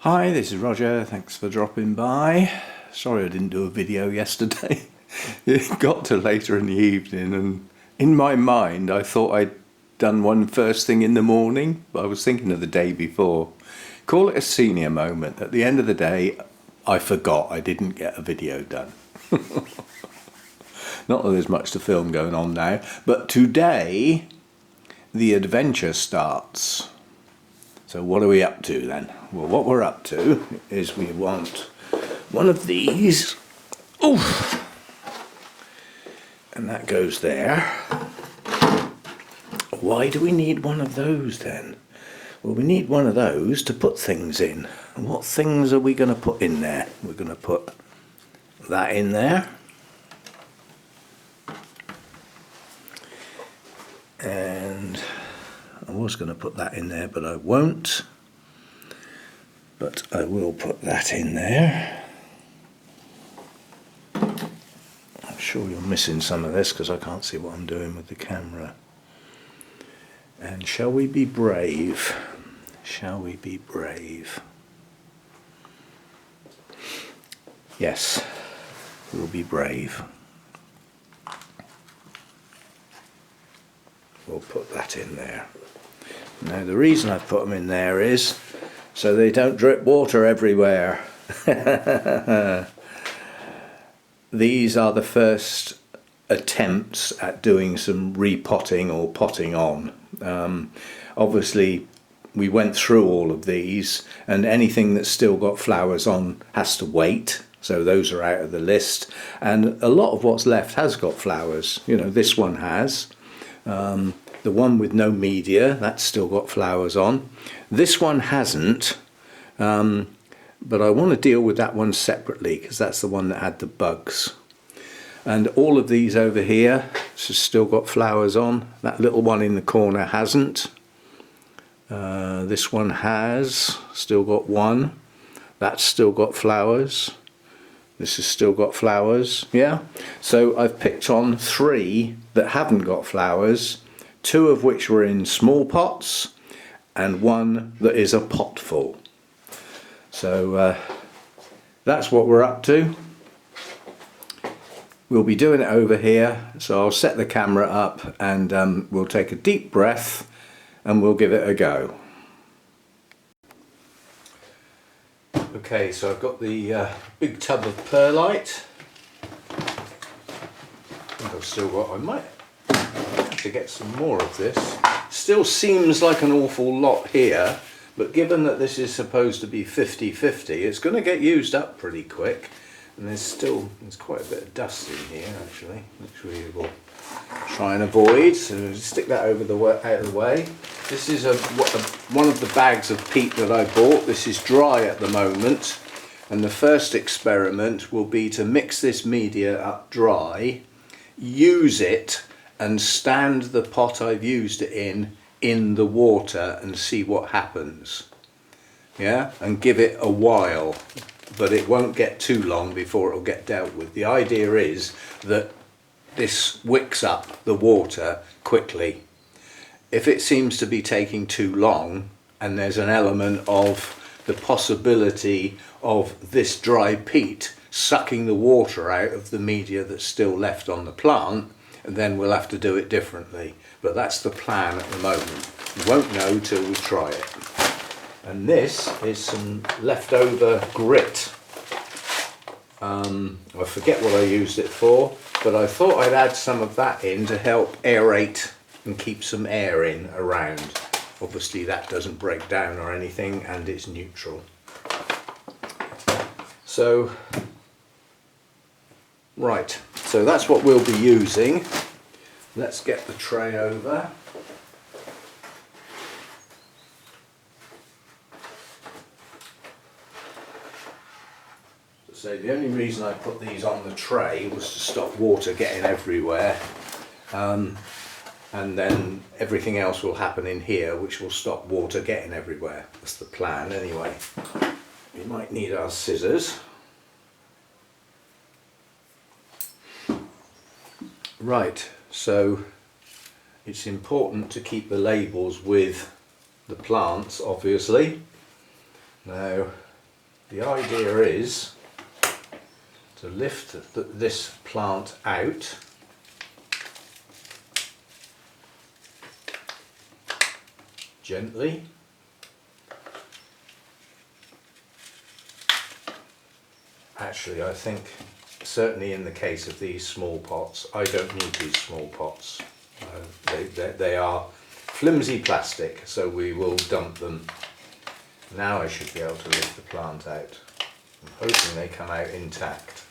Hi, this is Roger. Thanks for dropping by. Sorry I didn't do a video yesterday. It got to later in the evening and in my mind I thought I'd done one first thing in the morning, but I was thinking of the day before. Call it a senior moment. At the end of the day, I forgot I didn't get a video done. Not that there's much to film going on now, but today the adventure starts. So what are we up to then? Well, what we're up to is we want one of these. Oof! And that goes there. Why do we need one of those then? Well, we need one of those to put things in. And what things are we going to put in there? We're going to put that in there. And I was going to put that in there, but I won't. But I will put that in there. I'm sure you're missing some of this because I can't see what I'm doing with the camera. And shall we be brave? Shall we be brave? Yes, we'll be brave. We'll put that in there. Now the reason I've put them in there is so they don't drip water everywhere. These are the first attempts at doing some repotting or potting on. Obviously we went through all of these, and anything that's still got flowers on has to wait, so those are out of the list, and a lot of what's left has got flowers. You know, this one has. The one with no media, that's still got flowers on. This one hasn't, but I want to deal with that one separately because that's the one that had the bugs. And all of these over here has still got flowers on. That little one in the corner hasn't. This one has still got one. That's still got flowers. This has still got flowers, yeah? So I've picked on 3 that haven't got flowers, 2 of which were in small pots, and 1 that is a pot full. So that's what we're up to. We'll be doing it over here, so I'll set the camera up and we'll take a deep breath and we'll give it a go. Okay, so I've got the big tub of perlite. I've still got, I might have to get some more of this. Still seems like an awful lot here, but given that this is supposed to be 50-50, it's going to get used up pretty quick. And there's quite a bit of dust in here actually, which we will try and avoid. So we'll stick that out of the way. This is one of the bags of peat that I bought. This is dry at the moment, and the first experiment will be to mix this media up dry, use it, and stand the pot I've used it in the water and see what happens. Yeah, and give it a while. But it won't get too long before it'll get dealt with. The idea is that this wicks up the water quickly. If it seems to be taking too long, and there's an element of the possibility of this dry peat sucking the water out of the media that's still left on the plant, then we'll have to do it differently. But that's the plan at the moment. You won't know till we try it. And this is some leftover grit. I forget what I used it for, but I thought I'd add some of that in to help aerate and keep some air in around. Obviously that doesn't break down or anything, and it's neutral. So, right, so that's what we'll be using. Let's get the tray over. So the only reason I put these on the tray was to stop water getting everywhere, and then everything else will happen in here which will stop water getting everywhere. That's the plan anyway. We might need our scissors. Right, so it's important to keep the labels with the plants, obviously. Now the idea is to lift this plant out gently. Actually, I think certainly in the case of these small pots, I don't need these small pots. They are flimsy plastic, so we will dump them. Now I should be able to lift the plant out. I'm hoping they come out intact,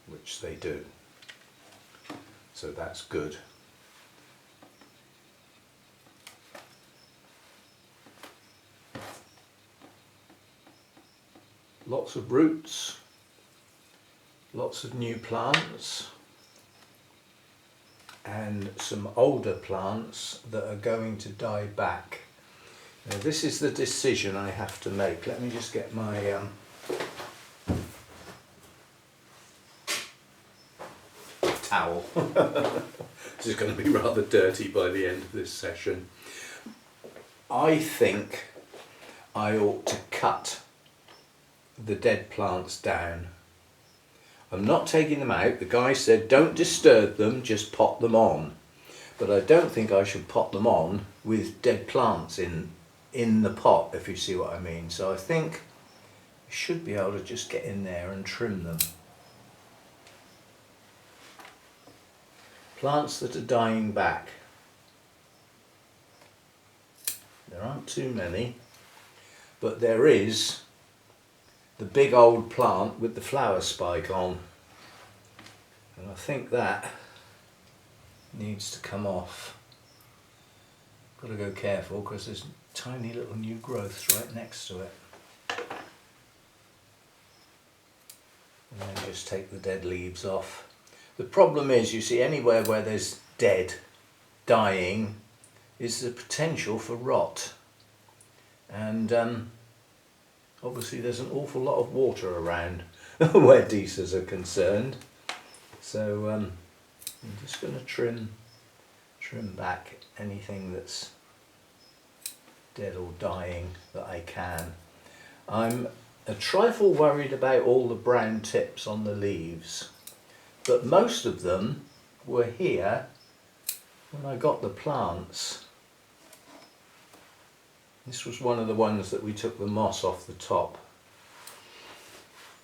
which they do. So that's good. Lots of roots, lots of new plants, and some older plants that are going to die back. Now, this is the decision I have to make. Let me just get my towel. This is going to be rather dirty by the end of this session. I think I ought to cut the dead plants down. I'm not taking them out. The guy said don't disturb them, just pot them on. But I don't think I should pot them on with dead plants in the pot, if you see what I mean. So I think I should be able to just get in there and trim them. Plants that are dying back. There aren't too many, but there is the big old plant with the flower spike on, and I think that needs to come off. Got to go careful because there's tiny little new growths right next to it. And then just take the dead leaves off. The problem is, you see, anywhere where there's dead, dying, is the potential for rot. And obviously there's an awful lot of water around where Disas are concerned. So I'm just going to trim back anything that's dead or dying that I can. I'm a trifle worried about all the brown tips on the leaves, but most of them were here when I got the plants. This was one of the ones that we took the moss off the top.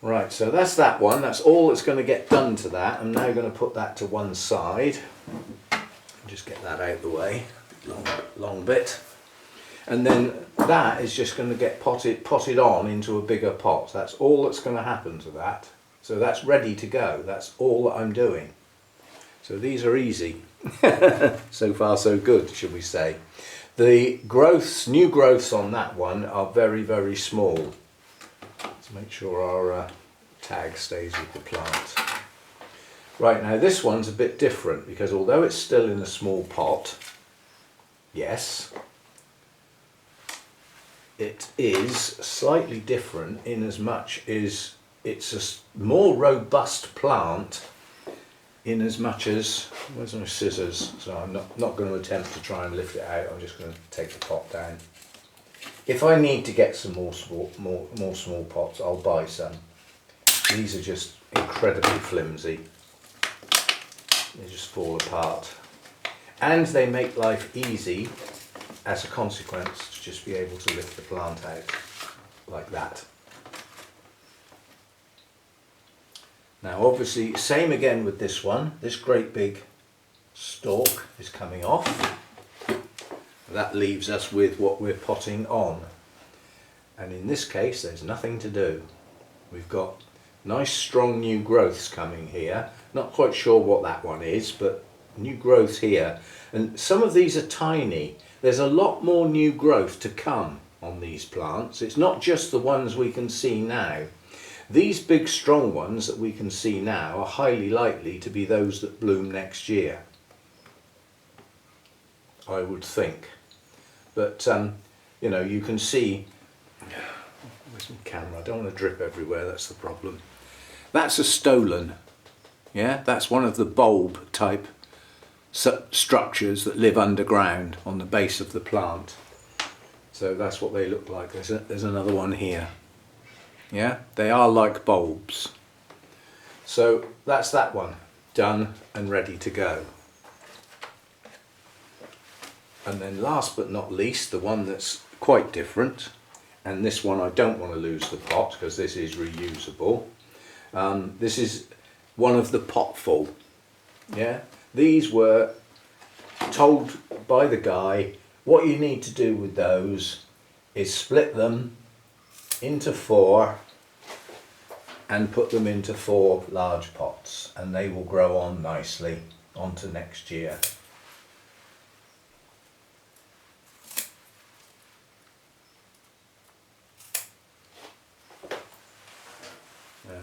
Right, so that's that one. That's all that's going to get done to that. I'm now going to put that to one side. Just get that out of the way. Long bit. And then that is just going to get potted on into a bigger pot. That's all that's going to happen to that. So that's ready to go. That's all that I'm doing. So these are easy. So far so good, should we say. The growths, new growths on that one are very, very small. Let's make sure our tag stays with the plant. Right, now this one's a bit different because although it's still in a small pot, yes, it is slightly different in as much as it's a more robust plant in as much as, where's my scissors? So I'm not going to attempt to try and lift it out. I'm just going to take the pot down. If I need to get some more small pots, I'll buy some. These are just incredibly flimsy. They just fall apart. And they make life easy as a consequence to just be able to lift the plant out like that. Now obviously, same again with this one. This great big stalk is coming off. That leaves us with what we're potting on. And in this case, there's nothing to do. We've got nice strong new growths coming here. Not quite sure what that one is, but new growth here. And some of these are tiny. There's a lot more new growth to come on these plants. It's not just the ones we can see now. These big strong ones that we can see now are highly likely to be those that bloom next year, I would think. But you know, you can see, where's my camera? I don't want to drip everywhere, that's the problem. That's a stolon, yeah, that's one of the bulb type structures that live underground on the base of the plant. So that's what they look like. There's another one here. Yeah, they are like bulbs. So that's that one done and ready to go. And then last but not least, the one that's quite different, and this one I don't want to lose the pot because this is reusable. This is one of the potful. Yeah, these were told by the guy what you need to do with those is split them into 4 and put them into 4 large pots, and they will grow on nicely onto next year.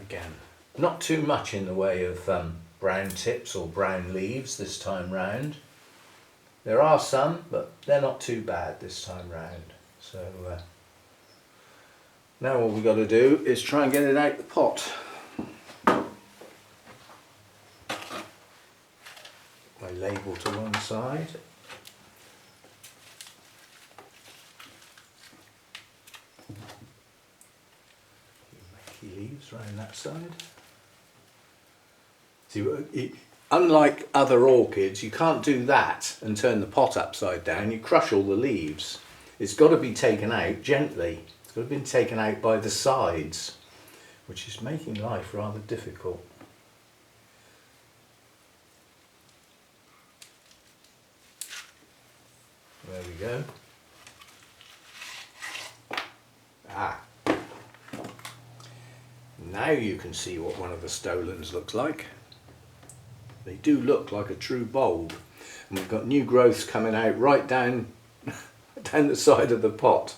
Again, not too much in the way of brown tips or brown leaves this time round. There are some, but they're not too bad this time round. So now all we've got to do is try and get it out the pot. My label to one side. Leaves around that side. See, unlike other orchids, you can't do that and turn the pot upside down. You crush all the leaves. It's got to be taken out gently. It's got to be taken out by the sides, which is making life rather difficult. There we go. Now you can see what one of the stolons looks like. They do look like a true bulb. And we've got new growths coming out right down, down the side of the pot.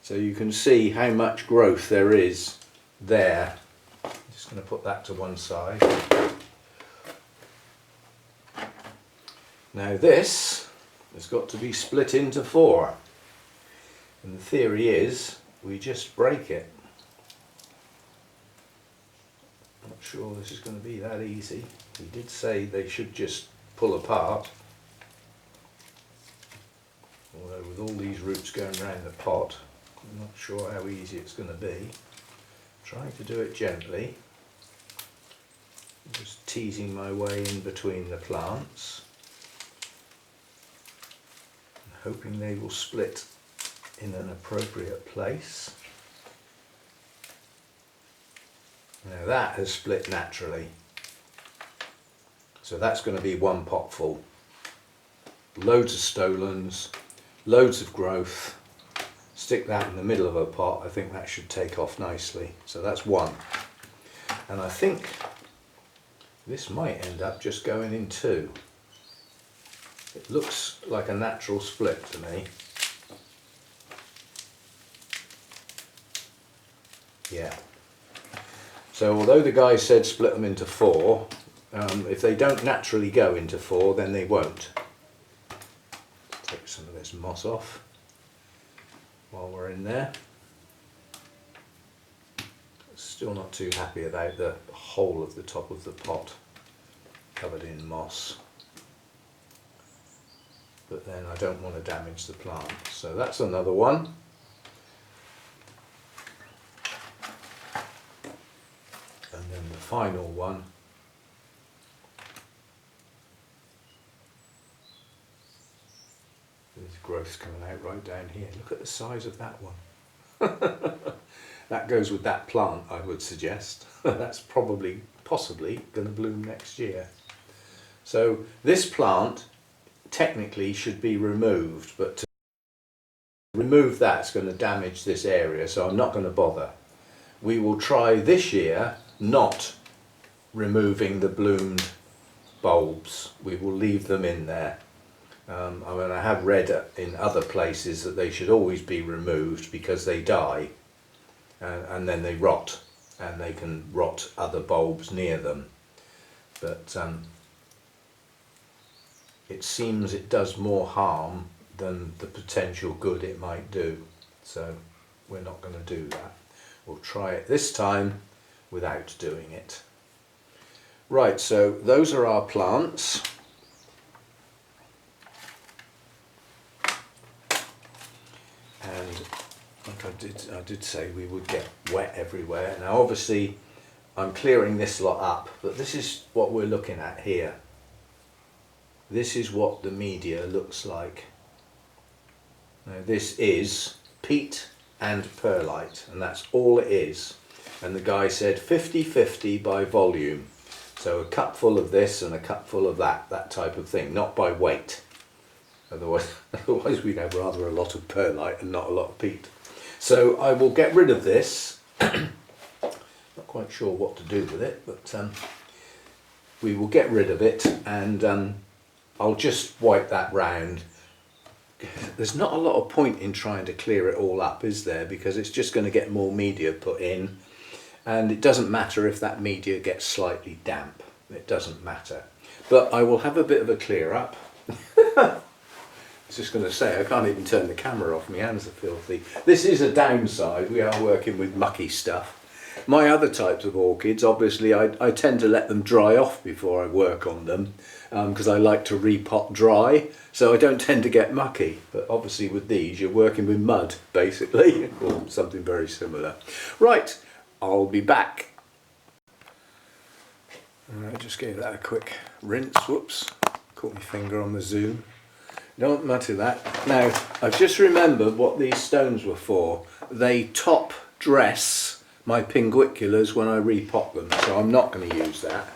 So you can see how much growth there is there. I'm just going to put that to one side. Now this has got to be split into 4. And the theory is we just break it. Not sure this is going to be that easy. He did say they should just pull apart. Although with all these roots going around the pot, I'm not sure how easy it's going to be. Trying to do it gently. Just teasing my way in between the plants. And hoping they will split in an appropriate place. Now that has split naturally, so that's going to be one pot full. Loads of stolons, loads of growth. Stick that in the middle of a pot, I think that should take off nicely. So that's one. And I think this might end up just going in 2. It looks like a natural split to me. Yeah. So although the guy said split them into 4, if they don't naturally go into 4, then they won't. Take some of this moss off while we're in there. Still not too happy about the whole of the top of the pot covered in moss. But then I don't want to damage the plant. So that's another one. And then the final one there's growth coming out right down here. Look at the size of that one. That goes with that plant, I would suggest. That's possibly going to bloom next year. So this plant technically should be removed, but to remove that's going to damage this area, so I'm not going to bother. We will try this year not removing the bloomed bulbs. We will leave them in there. I have read in other places that they should always be removed because they die and then they rot, and they can rot other bulbs near them. But it seems it does more harm than the potential good it might do. So we're not going to do that. We'll try it this time without doing it. Right, so those are our plants. and like I did say we would get wet everywhere. Now obviously I'm clearing this lot up, but this is what we're looking at here. This is what the media looks like. Now this is peat and perlite, and that's all it is. And the guy said 50-50 by volume. So a cupful of this and a cupful of that type of thing, not by weight. Otherwise we'd have rather a lot of perlite and not a lot of peat. So I will get rid of this. Not quite sure what to do with it, but we will get rid of it, and I'll just wipe that round. There's not a lot of point in trying to clear it all up, is there? Because it's just going to get more media put in, and it doesn't matter if that media gets slightly damp. It doesn't matter. But I will have a bit of a clear up. I was just going to say, I can't even turn the camera off, my hands are filthy. This is a downside, we are working with mucky stuff. My other types of orchids, obviously I tend to let them dry off before I work on them, because I like to repot dry, so I don't tend to get mucky. But obviously with these you're working with mud basically, or something very similar. Right, I'll be back. I just gave that a quick rinse, whoops, caught my finger on the zoom. Don't matter that. Now I've just remembered what these stones were for. They top dress my pinguiculars when I repot them, so I'm not going to use that.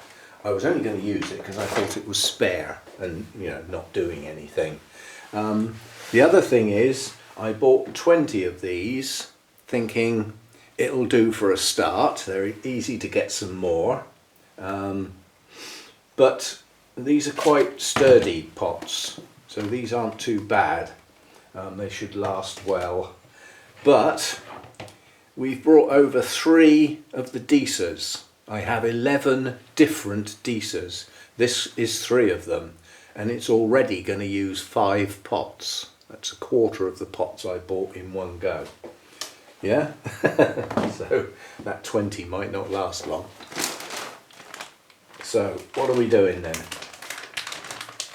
I was only going to use it because I thought it was spare and, you know, not doing anything. The other thing is I bought 20 of these thinking it'll do for a start. They're easy to get some more, but these are quite sturdy pots, so these aren't too bad. They should last well, but we've brought over 3 of the Disas. I have 11 different Disas. This is 3 of them, and it's already going to use 5 pots. That's a quarter of the pots I bought in one go. Yeah? So that 20 might not last long. So what are we doing then?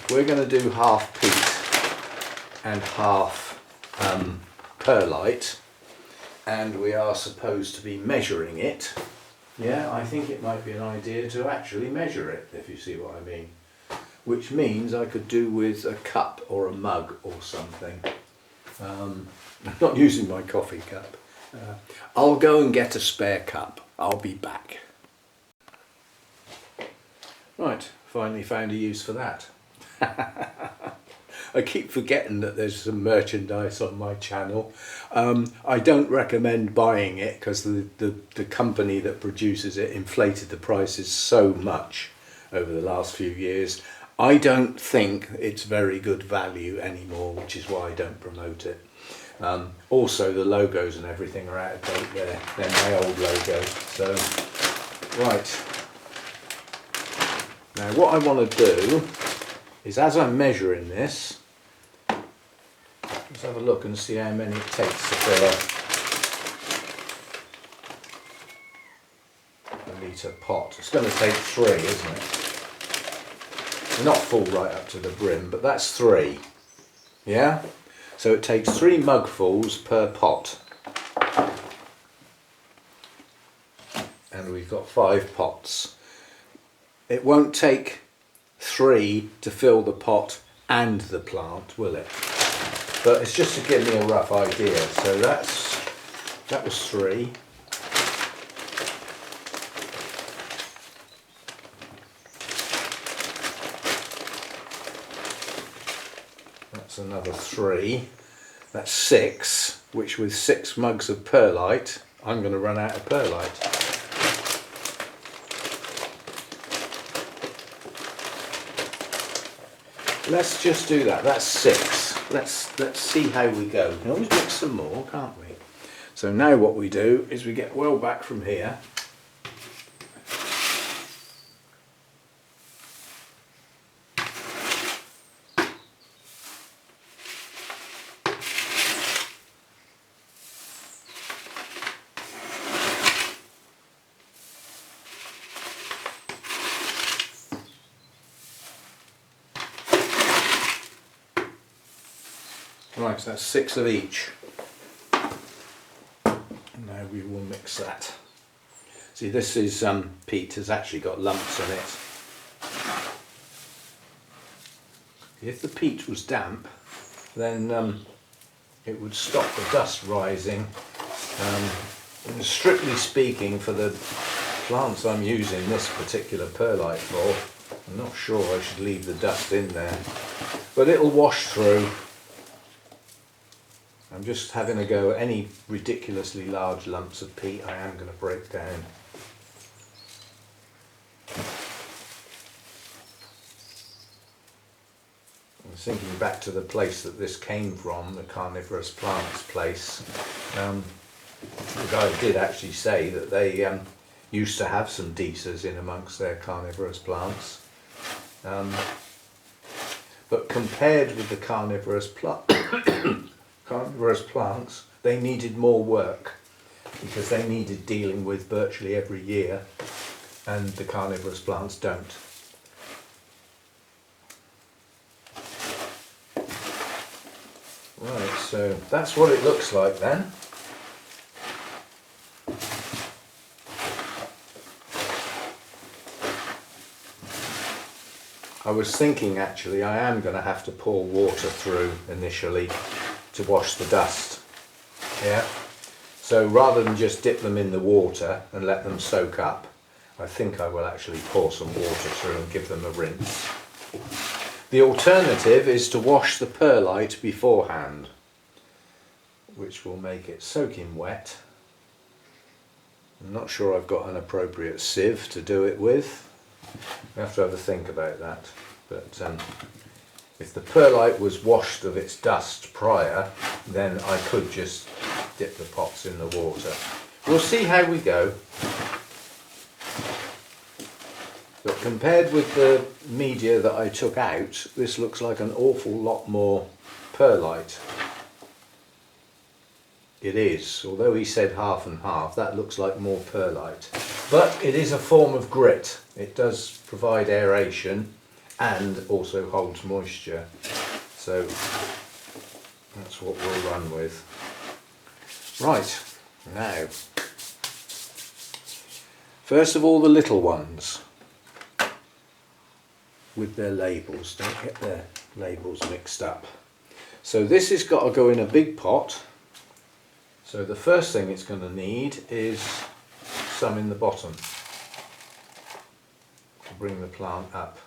We're going to do half peat and half perlite. And we are supposed to be measuring it. Yeah, I think it might be an idea to actually measure it, if you see what I mean. Which means I could do with a cup or a mug or something. I'm not using my coffee cup. I'll go and get a spare cup. I'll be back. Right, finally found a use for that. I keep forgetting that there's some merchandise on my channel. I don't recommend buying it because the company that produces it inflated the prices so much over the last few years. I don't think it's very good value anymore, which is why I don't promote it. Also the logos and everything are out of date. They're my old logos. So, right. Now what I want to do is, as I'm measuring this, let's have a look and see how many it takes to fill a litre pot. It's going to take 3, isn't it? They're not full right up to the brim, but that's 3. Yeah? So it takes 3 mugfuls per pot. And we've got 5 pots. It won't take 3 to fill the pot and the plant, will it? But it's just to give me a rough idea. So that was 3. That's another 3. That's 6, which with 6 mugs of perlite, I'm going to run out of perlite. Let's just do that. That's 6. Let's see how we go. We can always mix some more, can't we? So now what we do is we get well back from here. Right, so that's 6 of each. Now we will mix that. See, this is peat has actually got lumps in it. If the peat was damp, then it would stop the dust rising. And strictly speaking, for the plants I'm using this particular perlite for, I'm not sure I should leave the dust in there, but it'll wash through. I'm just having a go at any ridiculously large lumps of peat I am going to break down. I was thinking back to the place that this came from, the carnivorous plants place. The guy did actually say that they used to have some Disas in amongst their carnivorous plants. But compared with the carnivorous plants, they needed more work because they needed dealing with virtually every year, and the carnivorous plants don't. Right, so that's what it looks like then. I was thinking actually I am going to have to pour water through initially to wash the dust. Yeah. So rather than just dip them in the water and let them soak up, I think I will actually pour some water through and give them a rinse. The alternative is to wash the perlite beforehand, which will make it soaking wet. I'm not sure I've got an appropriate sieve to do it with. I have to have a think about that. But if the perlite was washed of its dust prior, then I could just dip the pots in the water. We'll see how we go. But compared with the media that I took out, this looks like an awful lot more perlite. It is, although he said half and half, that looks like more perlite. But it is a form of grit. It does provide aeration and also holds moisture. So that's what we'll run with. Right, now, first of all the little ones with their labels. Don't get their labels mixed up. So this has got to go in a big pot. So the first thing it's going to need is some in the bottom to bring the plant up.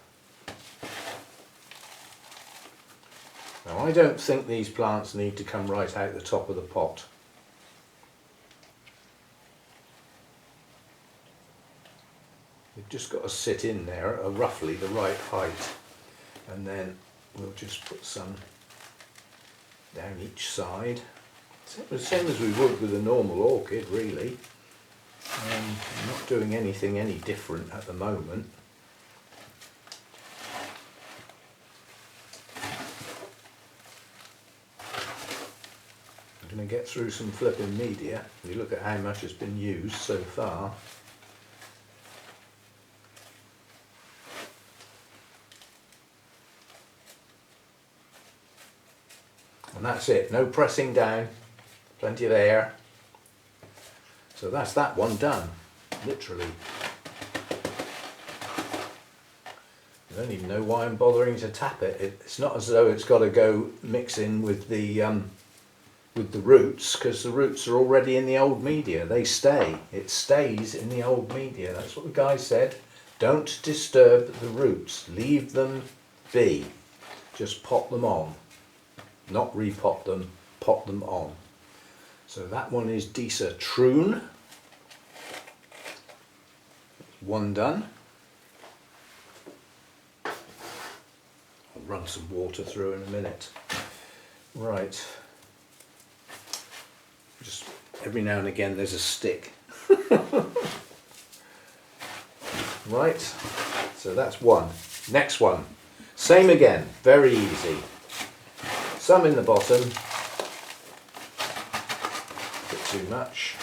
Now I don't think these plants need to come right out the top of the pot. They've just got to sit in there at roughly the right height, and then we'll just put some down each side. Same as we would with a normal orchid, really. I'm not doing anything any different at the moment. I'm going to get through some flipping media. You look at how much has been used so far. And that's it, no pressing down, plenty of air. So that's that one done, literally. I don't even know why I'm bothering to tap it. It's not as though it's got to go mix in with the roots, because the roots are already in the old media. They stay. It stays in the old media. That's what the guy said. Don't disturb the roots. Leave them be. Just pot them on. Not repot them, pot them on. So that one is Disa Troon. One done. I'll run some water through in a minute. Right. Just every now and again there's a stick. Right. So that's one. Next one. Same again. Very easy. Some in the bottom, a bit too much,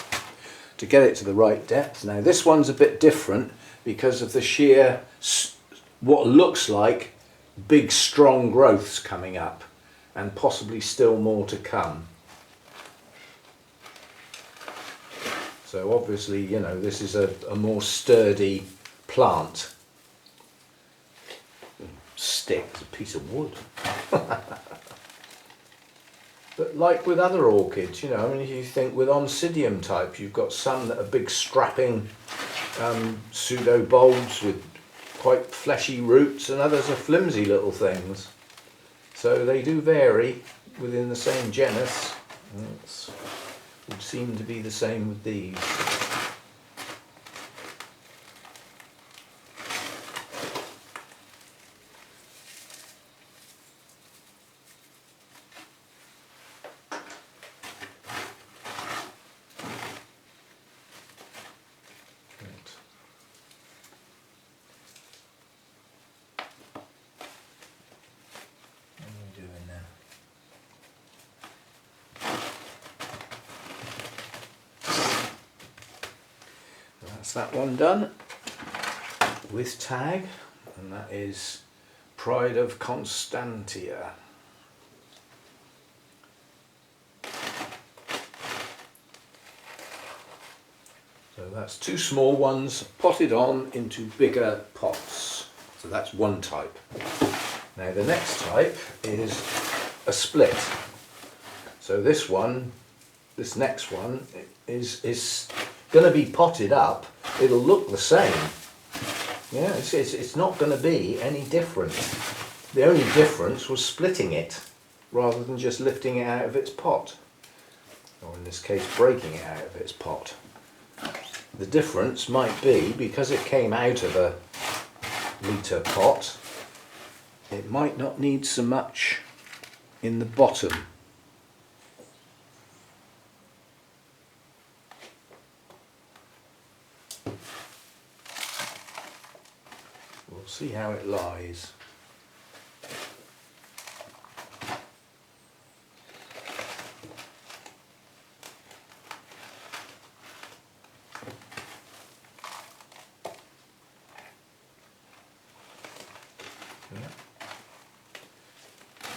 to get it to the right depth. Now this one's a bit different because of the sheer, what looks like big strong growths coming up, and possibly still more to come. So obviously, you know, this is a more sturdy plant. Stick is a piece of wood. But like with other orchids, you know, I mean, if you think with Oncidium types, you've got some that are big strapping pseudo bulbs with quite fleshy roots, and others are flimsy little things. So they do vary within the same genus. It would seem to be the same with these. That's that one done with tag, and that is Pride of Constantia. So that's two small ones potted on into bigger pots. So that's one type. Now the next type is a split. So this one, this next one is going to be potted up. It'll look the same. Yeah, it's not going to be any different. The only difference was splitting it rather than just lifting it out of its pot, or in this case breaking it out of its pot. The difference might be because it came out of a litre pot, it might not need so much in the bottom. We'll see how it lies.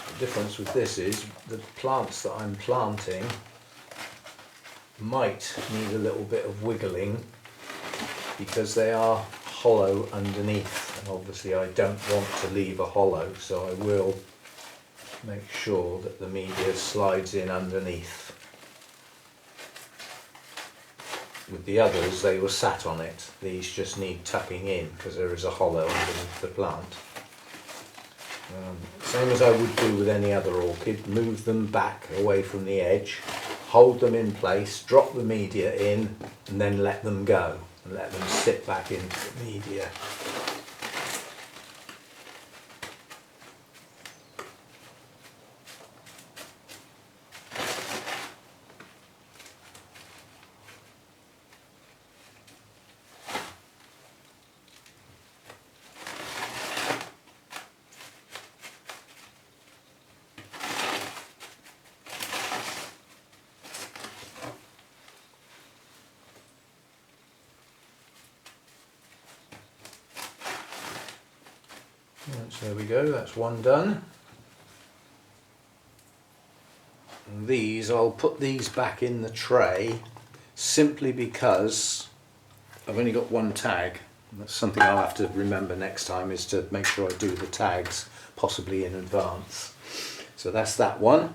The difference with this is the plants that I'm planting might need a little bit of wiggling because they are hollow underneath, and obviously I don't want to leave a hollow, so I will make sure that the media slides in underneath. With the others, they were sat on it. These just need tucking in because there is a hollow underneath the plant. Same as I would do with any other orchid, move them back away from the edge, hold them in place, drop the media in, and then let them go and let them sit back into the media. Right, so there we go, that's one done. And these, I'll put these back in the tray simply because I've only got one tag. And that's something I'll have to remember next time, is to make sure I do the tags possibly in advance. So that's that one.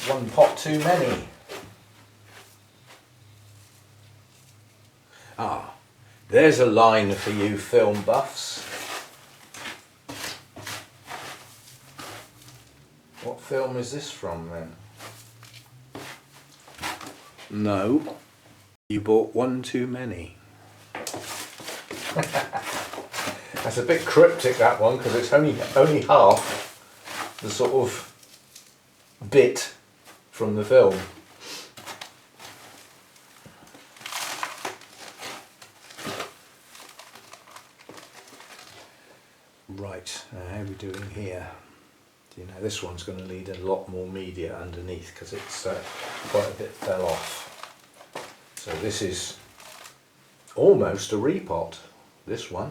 One pot too many. Ah. There's a line for you film buffs. What film is this from then? No, you bought one too many. That's a bit cryptic, that one, because it's only half the sort of bit from the film. Right, how are we doing here? You know, this one's going to need a lot more media underneath because it's quite a bit fell off. So this is almost a repot, this one.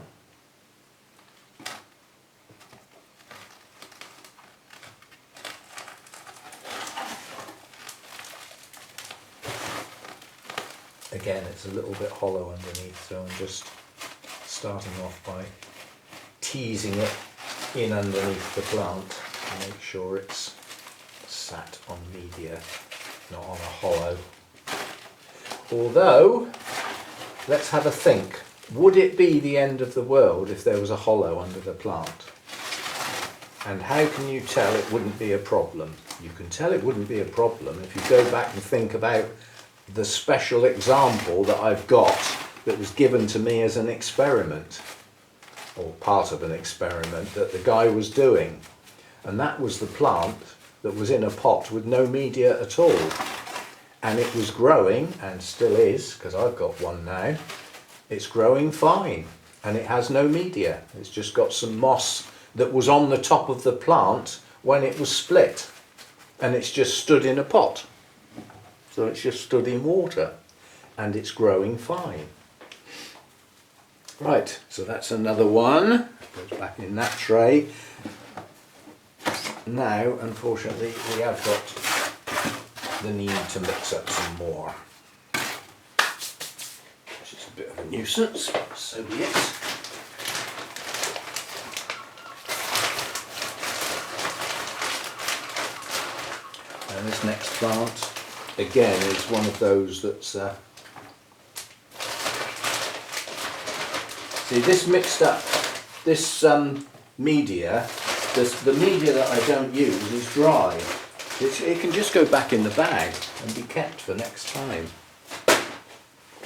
again, it's a little bit hollow underneath, so I'm just starting off by teasing it in underneath the plant to make sure it's sat on media, not on a hollow. Although, let's have a think. Would it be the end of the world if there was a hollow under the plant? And how can you tell it wouldn't be a problem? You can tell it wouldn't be a problem if you go back and think about the special example that I've got that was given to me as an experiment, or part of an experiment that the guy was doing. And that was the plant that was in a pot with no media at all. And it was growing, and still is, because I've got one now. It's growing fine, and it has no media. It's just got some moss that was on the top of the plant when it was split. And it's just stood in a pot. So it's just stood in water, and it's growing fine. Right, so that's another one. Goes back in that tray. Now, unfortunately, we have got the need to mix up some more. Which is a bit of a nuisance, so be it. And this next plant, again, is one of those that's... see, this mixed up, this media, the media that I don't use is dry. It can just go back in the bag and be kept for next time.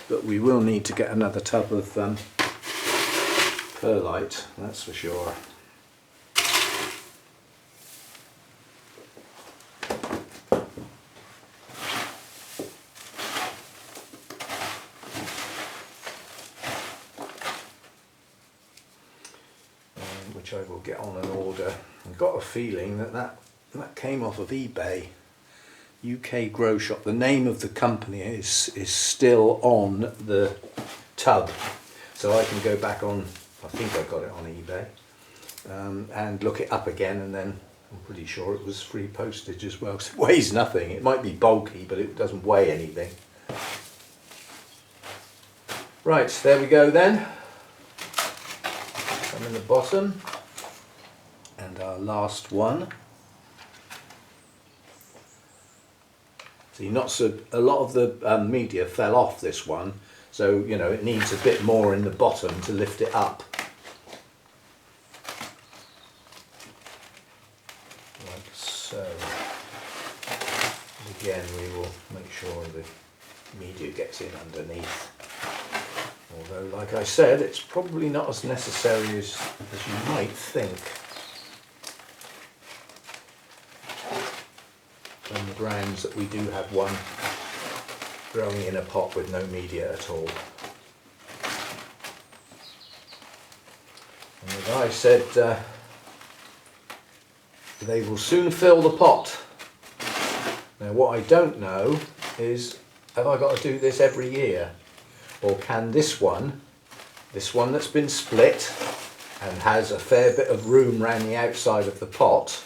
But we will need to get another tub of perlite, that's for sure. Which I will get on an order. I've got a feeling that came off of eBay. UK Grow Shop. The name of the company is still on the tub, so I can go back on. I think I got it on eBay and look it up again, and then I'm pretty sure it was free postage as well. 'Cause it weighs nothing. It might be bulky, but it doesn't weigh anything. Right, there we go then. I'm in the bottom, and our last one. See, a lot of the media fell off this one, so you know it needs a bit more in the bottom to lift it up. Like so. And again, we will make sure the media gets in underneath. Although, like I said, it's probably not as necessary as you might think. On the grounds that we do have one growing in a pot with no media at all. And the guy said they will soon fill the pot. Now what I don't know is, have I got to do this every year? Or can this one that's been split and has a fair bit of room around the outside of the pot,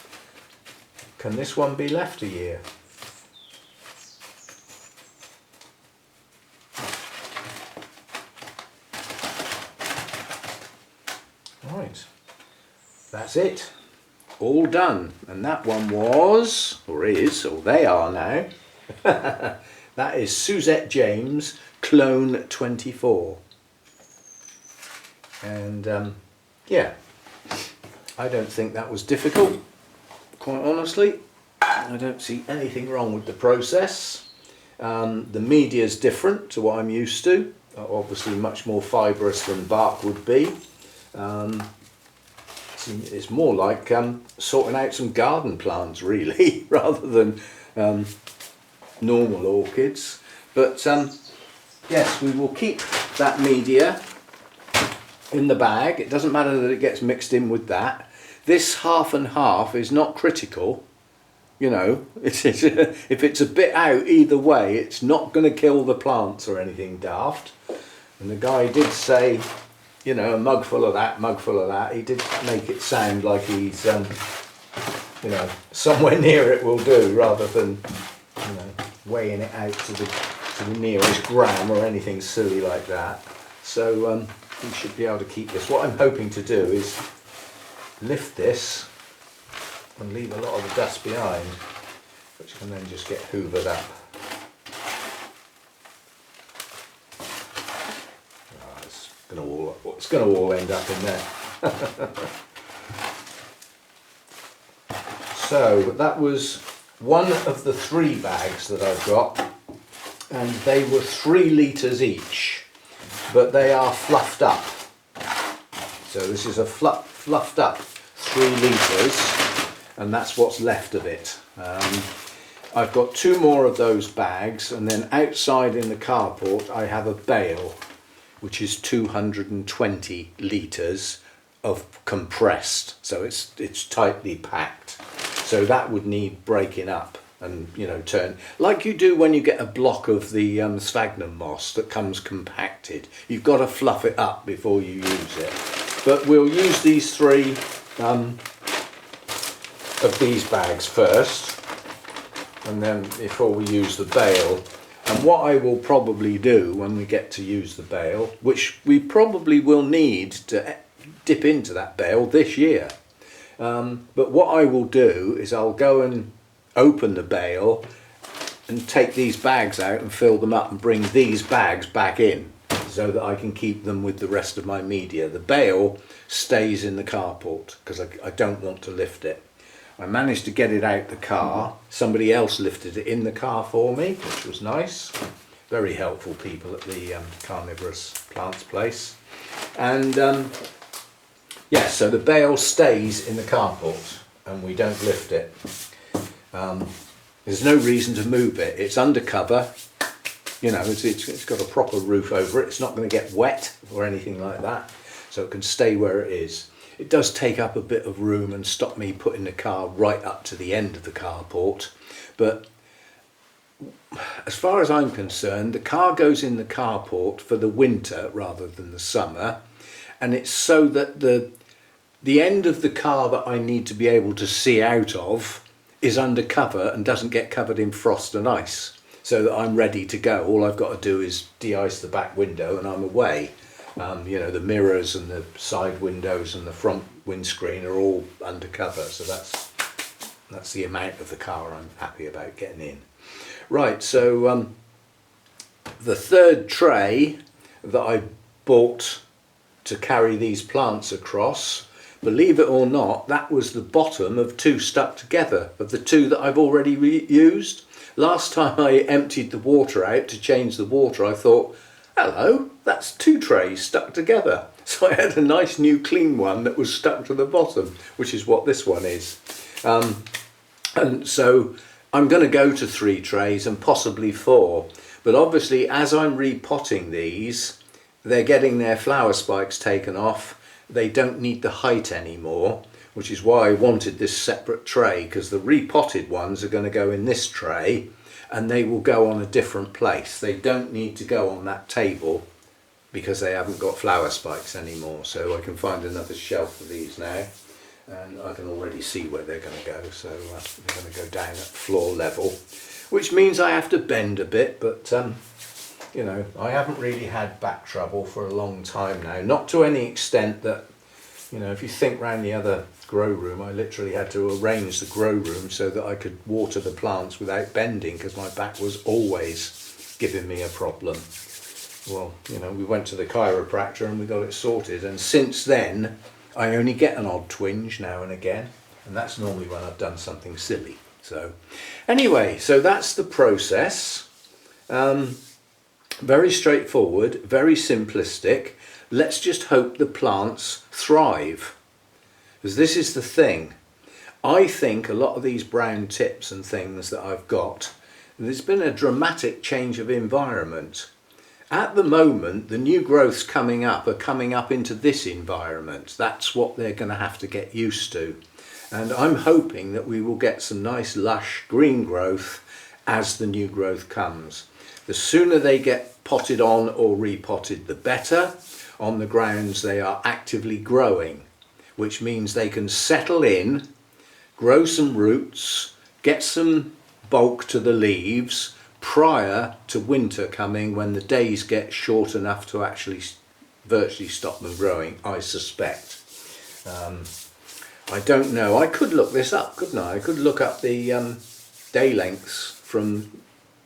can this one be left a year? Right, that's it. All done. And that one was, or is, or they are now, that is Suzette James Clone 24. And yeah, I don't think that was difficult, quite honestly. I don't see anything wrong with the process. The media is different to what I'm used to, obviously much more fibrous than bark would be. It's more like sorting out some garden plants really, rather than normal orchids. But yes, we will keep that media in the bag. It doesn't matter that it gets mixed in with that. This half and half is not critical. You know, if it's a bit out either way, it's not going to kill the plants or anything daft. And the guy did say, you know, a mug full of that, mug full of that. He did make it sound like he's, you know, somewhere near it will do, rather than, you know, weighing it out to to the nearest gram or anything silly like that. So we should be able to keep this. What I'm hoping to do is lift this and leave a lot of the dust behind, which can then just get hoovered up. It's going to all end up in there. So that was one of the 3 bags that I've got, and they were 3 litres each, but they are fluffed up. So this is a fluffed up 3 litres, and that's what's left of it. I've got 2 more of those bags, and then outside in the carport I have a bale which is 220 litres of compressed, so it's tightly packed. So that would need breaking up and, you know, turn like you do when you get a block of the sphagnum moss that comes compacted. You've got to fluff it up before you use it. But we'll use these 3 of these bags first, and then before we use the bale. And what I will probably do when we get to use the bale, which we probably will need to dip into that bale this year, but what I will do is I'll go and open the bale and take these bags out and fill them up and bring these bags back in so that I can keep them with the rest of my media. The bale stays in the carport because I don't want to lift it. I managed to get it out the car. Somebody else lifted it in the car for me, which was nice. Very helpful people at the carnivorous plants place. And yeah, so the bale stays in the carport and we don't lift it. There's no reason to move it. It's undercover. You know, it's got a proper roof over it. It's not going to get wet or anything like that. So it can stay where it is. It does take up a bit of room and stop me putting the car right up to the end of the carport. But as far as I'm concerned, the car goes in the carport for the winter rather than the summer. And it's so that the end of the car that I need to be able to see out of is undercover and doesn't get covered in frost and ice. So that I'm ready to go. All I've got to do is de-ice the back window and I'm away. You know, the mirrors and the side windows and the front windscreen are all undercover, so that's the amount of the car I'm happy about getting in. Right, so the 3rd tray that I bought to carry these plants across, believe it or not, that was the bottom of 2 stuck together, of the 2 that I've already used. Last time I emptied the water out to change the water, I thought, hello, that's 2 trays stuck together. So I had a nice new clean one that was stuck to the bottom, which is what this one is. And so I'm going to go to 3 trays and possibly 4. But obviously as I'm repotting these, they're getting their flower spikes taken off. They don't need the height anymore, which is why I wanted this separate tray, because the repotted ones are going to go in this tray and they will go on a different place. They don't need to go on that table because they haven't got flower spikes anymore. So I can find another shelf for these now, and I can already see where they're going to go. So they're going to go down at floor level, which means I have to bend a bit, but you know, I haven't really had back trouble for a long time now. Not to any extent that, you know, if you think round the other grow room, I literally had to arrange the grow room so that I could water the plants without bending because my back was always giving me a problem. Well, you know, we went to the chiropractor and we got it sorted, and since then I only get an odd twinge now and again, and that's normally when I've done something silly. So anyway, so that's the process. Very straightforward, very simplistic. Let's just hope the plants thrive, because this is the thing. I think a lot of these brown tips and things that I've got, there's been a dramatic change of environment. At the moment, the new growths coming up are coming up into this environment. That's what they're going to have to get used to. And I'm hoping that we will get some nice lush green growth as the new growth comes. The sooner they get potted on or repotted, the better, on the grounds they are actively growing, which means they can settle in, grow some roots, get some bulk to the leaves, prior to winter coming, when the days get short enough to actually virtually stop them growing, I suspect. I don't know. I could look this up, couldn't I? I could look up the day lengths from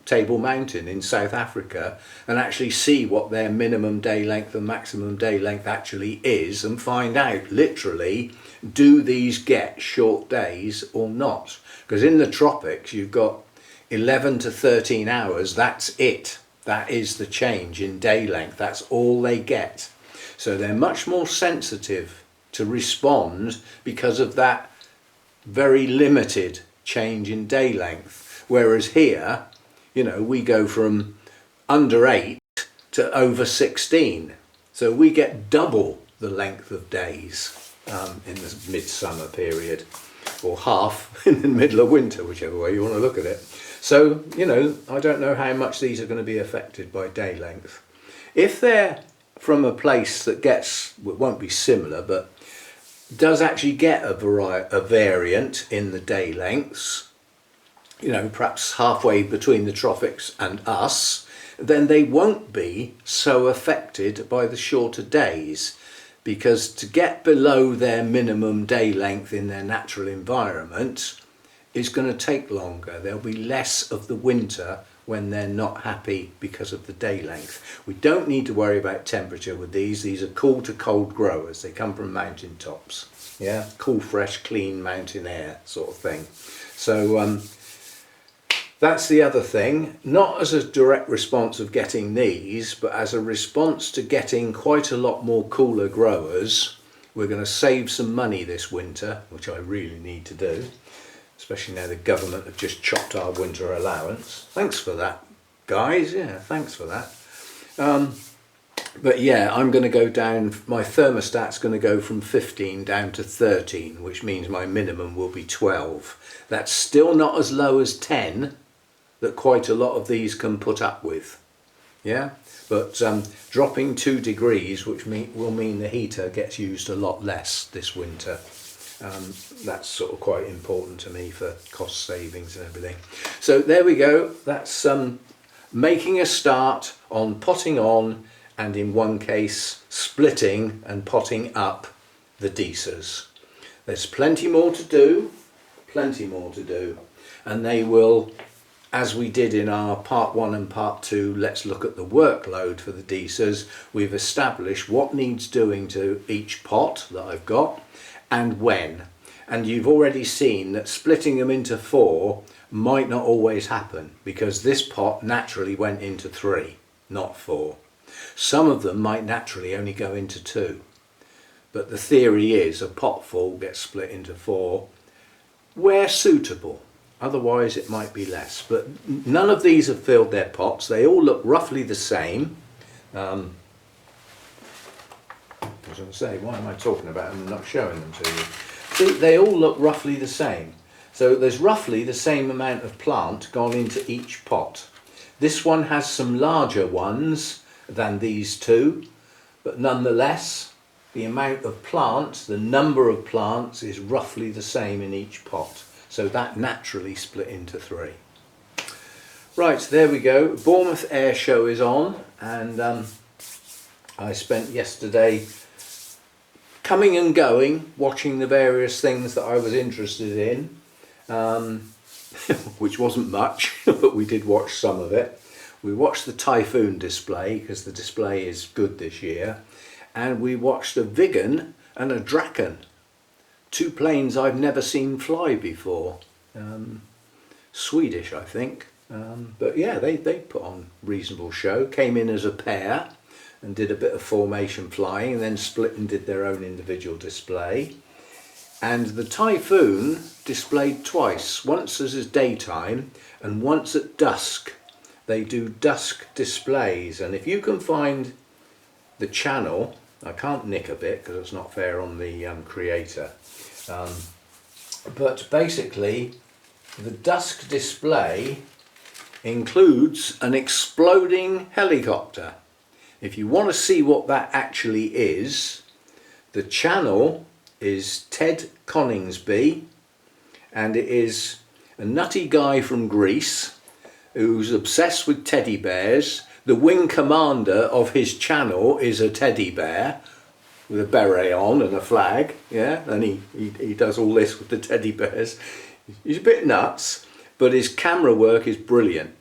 Table Mountain in South Africa and actually see what their minimum day length and maximum day length actually is, and find out literally, do these get short days or not? Because in the tropics you've got 11 to 13 hours, that's it. That is the change in day length, that's all they get. So they're much more sensitive to respond because of that very limited change in day length. Whereas here, you know, we go from under 8 to over 16. So we get double the length of days in the midsummer period, or half in the middle of winter, whichever way you want to look at it. So, you know, I don't know how much these are going to be affected by day length. If they're from a place that gets, well, it won't be similar, but does actually get a variant in the day lengths, you know, perhaps halfway between the tropics and us, then they won't be so affected by the shorter days, because to get below their minimum day length in their natural environment is going to take longer. There'll be less of the winter when they're not happy because of the day length. We don't need to worry about temperature with these. These are cool to cold growers. They come from mountain tops. Yeah, cool, fresh, clean mountain air sort of thing. So that's the other thing, not as a direct response of getting these, but as a response to getting quite a lot more cooler growers. We're going to save some money this winter, which I really need to do, especially now the government have just chopped our winter allowance. Thanks for that, guys. Yeah, thanks for that. But yeah, I'm going to go down, my thermostat's going to go from 15 down to 13, which means my minimum will be 12. That's still not as low as 10 that quite a lot of these can put up with. Yeah, but dropping 2 degrees, which will mean the heater gets used a lot less this winter. That's sort of quite important to me for cost savings and everything. So there we go. That's making a start on potting on, and in one case splitting and potting up the Disas. There's plenty more to do, and they will, as we did in our part 1 and part 2, let's look at the workload for the Disas. We've established what needs doing to each pot that I've got and when. And you've already seen that splitting them into 4 might not always happen, because this pot naturally went into 3, not 4. Some of them might naturally only go into 2. But the theory is a pot full gets split into 4 where suitable. Otherwise it might be less. But none of these have filled their pots. They all look roughly the same. I was going to say, why am I talking about them and not showing them to you? See, they all look roughly the same. So there's roughly the same amount of plant gone into each pot. This one has some larger ones than these two, but nonetheless the amount of plants, the number of plants, is roughly the same in each pot. So that naturally split into 3. Right, there we go. Bournemouth Air Show is on, and I spent yesterday coming and going, watching the various things that I was interested in, which wasn't much, but we did watch some of it. We watched the Typhoon display, because the display is good this year, and we watched a Viggen and a Draken. 2 planes I've never seen fly before. Swedish, I think. But yeah, they put on a reasonable show. Came in as a pair and did a bit of formation flying, and then split and did their own individual display. And the Typhoon displayed twice, once as is daytime and once at dusk. They do dusk displays, and if you can find the channel, I can't nick a bit because it's not fair on the creator, but basically the dusk display includes an exploding helicopter. If you want to see what that actually is, the channel is Ted Coningsby, and it is a nutty guy from Greece who's obsessed with teddy bears. The wing commander of his channel is a teddy bear with a beret on and a flag, yeah, and he does all this with the teddy bears. He's a bit nuts, but his camera work is brilliant.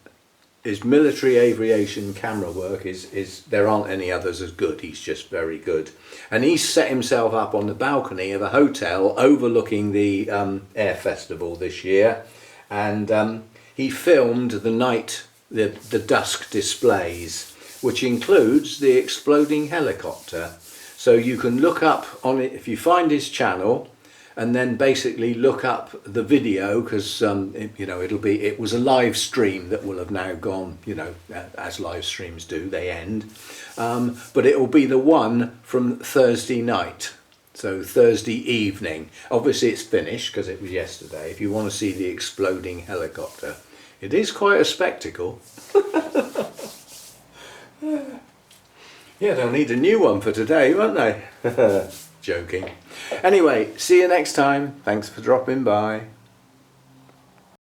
His military aviation camera work is there aren't any others as good. He's just very good. And he's set himself up on the balcony of a hotel overlooking the Air Festival this year, and he filmed the night, the dusk displays, which includes the exploding helicopter. So you can look up on it if you find his channel, and then basically look up the video, because you know, it was a live stream that will have now gone, you know, as live streams do, they end, but it will be the one from Thursday night, so Thursday evening. Obviously it's finished because it was yesterday. If you want to see the exploding helicopter, it is quite a spectacle. Yeah, they'll need a new one for today, won't they? Joking. Anyway, see you next time. Thanks for dropping by.